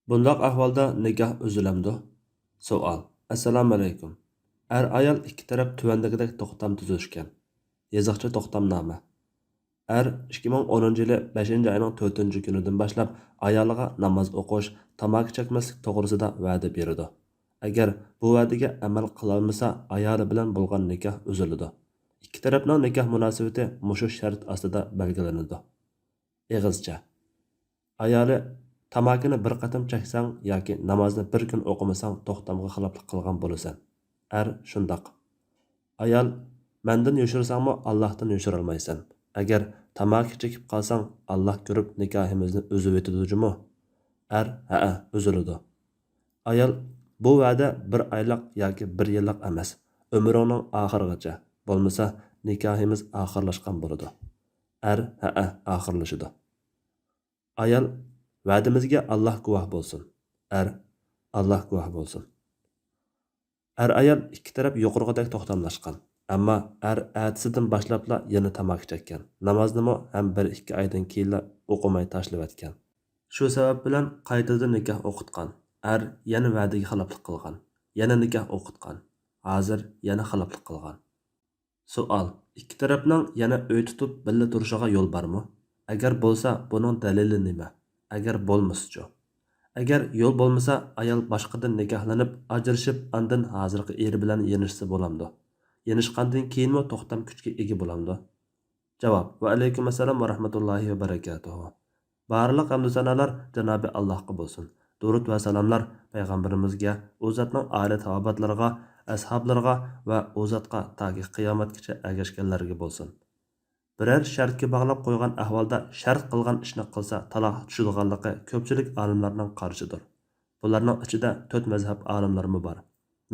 Bundaq ahvolda nikoh uzilamdi? Savol. Assalomu alaykum. Ayol ikki taraf tuvandagidek to'xtam tuzishgan. Yoziqcha to'xtamnoma. 2010 yili 5 oyning 4 kunidan boshlab ayoliga namoz o'qish, tamaki chekmaslik to'g'risida va'da berdi. Agar bu va'daga amal qilolmasa, ayoli bilan bo'lgan nikoh uziladi. Ikki tarafning nikoh munosabati mushu shart ostida belgilanadi. Eg'izcha. Ayoli tamakini bir qatim cheksang yoki namozni bir kun o'qimasang to'xtamga xiloflik qilgan bo'lasan. Shundoq. Ayol mendan yoshirsangmi Allohdan yoshirolmaysan. Agar tamaki chekib qolsang Alloh ko'rib nikohimizni uzib etadimi? Ha, uziladi. Ayol bu va'da bir oylik yoki bir yillik emas, umrining oxirigacha. Bo'lmasa nikohimiz oxirlashgan bo'ladi. Ha, oxirlashadi. Ayol va'damizga Alloh guvoh bo'lsin. Alloh guvoh bo'lsin. Ayol ikki taraf yuqorqidek to'xtamlashgan. Ammo atisidan boshlabla yana tamaki chekkan. Namoznimi ham 1-2 oydan keyin o'qimay tashlavatgan. Shu sabab bilan qaytadan nikoh o'qitgan. Yana va'daga xiloflik qilgan. Yana nikoh o'qitgan. Hozir yana xiloflik qilgan. Savol. Ikki tarafning yana uy tutib birga turishiga yo'l bormi? Agar bo'lsa, buning dalili nima? Agar bo'lmasa-chi? Agar yo'l bo'lmasa, ayol boshqadan nikohlanib, ajrashib, andan hozirgi eri bilan yenishsa bo'lamdi. Yenishgandan keyinmi to'xtam kuchga ega bo'lamdi? Javob. Va alaykum assalom va rahmatullohi va barakatuh. Barliq hamd sanolar Janobi Allohga bo'lsin. Durud va salomlar payg'ambarimizga, u zotning oila tavobatlariga, ashablariga va u zotga toki qiyomatgacha ergashganlarga bo'lsin. Birər şərtga bağlab qoyğan ahvalda şərt qılğan işni qılsa taloq tushadiganligi ko'pchilik olimlarning qarashidir. Bularning ichida 4 mazhab olimlarimi bor.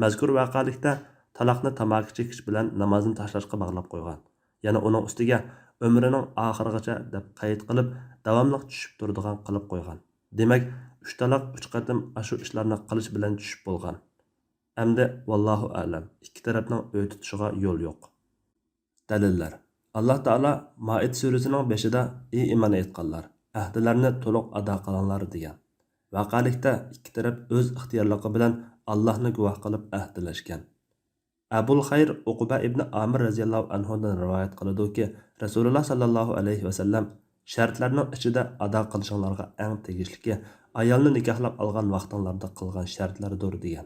Mazkur vaqalikda taloqni tamaki chekish bilan namozni tashlashga bog'lab qo'ygan. Yana uning ustiga umrining oxirigacha deb qayd qilib, davomli tushib turadigan qilib qo'ygan. Demak, 3 taloq 3 qatim shu ishlarni qilish bilan tushib bo'lgan. Endi vallohu a'lam. Ikki tarafning o'y tutishiga yo'l yo'q. Dalillar. Allah Taala Maid surasining 5-ida ey iymon etganlar, ahdilarni to'liq ado qilinglar degan. Vaqalikda ikki taraf o'z ixtiyorligi bilan Allohni guvoh qilib ahdlashgan. Abul Xayr Uqba ibn Amir radhiyallohu anhudan rivoyat qiladiki, Rasululloh sallallohu alayhi va sallam shartlarning ichida ado qilishinglarga eng tegishliki ayolni nikohlab olgan vaqtinglarda qilgan shartlardir degan.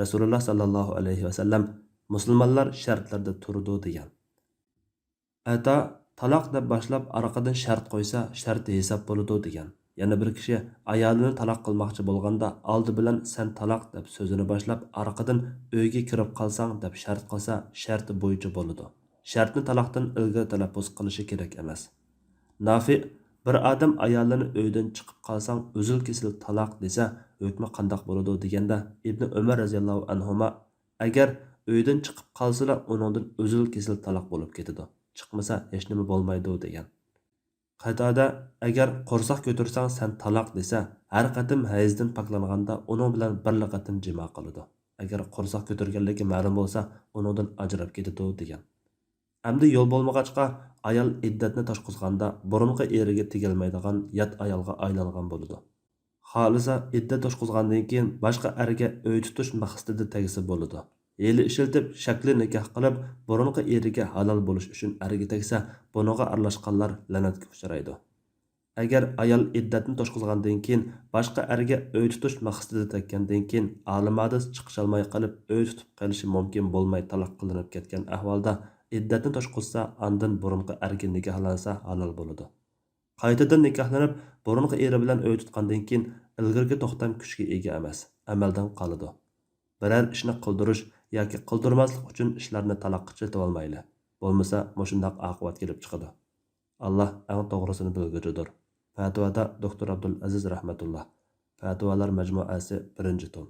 Rasululloh sallallohu alayhi va sallam musulmonlar shartlarda turdi degan. Ata taloq deb boshlab orqadan shart qo'ysa, sharti hisob bo'ladi degan. Yana bir kishi ayolini taloq qilmoqchi bo'lganda oldi bilan sen taloq deb so'zini boshlab orqadan uyga kirib qolsang deb shart qilsa, sharti bo'yicha bo'ladi. Shartni taloqdan ilgari talaffuz qilishi kerak emas. Nafi bir odam ayolini uydan chiqib qolsang, uzil kesil taloq desa, hukmi qandoq bo'ladi deganda Ibn Umar radhiyallohu anhuma agar uydan chiqib qolsalar, uningdan uzil kesil taloq bo'lib ketadi. Chiqmasa hech nima bo'lmaydi degan. Qatada agar qo'rsoq ko'tarsang sen taloq desa, har qatim hayzdan paklanganda uning bilan bir qatim jimo qiladi. Agar qo'rsoq ko'targanligi ma'lum bo'lsa, uningdan ajrab ketadi degan. Endi yo'l bo'lmag'achqa ayol iddatni toshqizganda burunqi eriga tegilmaydigan yot ayolga aylangan bo'ladi. Xolisa iddat toshqizgandan keyin boshqa erga uy tutish maqsadida tegsa bo'ladi. Eli ishiltib, shakli nikoh qilib, burunqi eriga halol bo'lish uchun erga tegsa, bunaga aralashganlar la'natga uchraydi. Agar ayol iddatni toshqizgandan keyin boshqa erga uy tutish maqsadida tekkandan keyin olimodis chiqisholmay qilib uy tutib qolishi mumkin bo'lmay taloq qilinib ketgan ahvolda iddatni toshqizsa, andan burunqi erga nikohlansa halol bo'ladi. Qaytadan nikohlanib, burunqi eri bilan uy tutgandan keyin ilgirgi to'xtam kuchga ega emas, amaldan qoladi. Biror ishni qildirish yoki qildirmaslik uchun ishlarni taloqqa chetib olmayli. Bo'lmasa, mushundaq oqibat kelib chiqadi. Alloh eng to'g'risini bilguchidir. Fatvoda Doktor Abdul Aziz rahmatulloh. Fatvolar majmuasi 1-tom.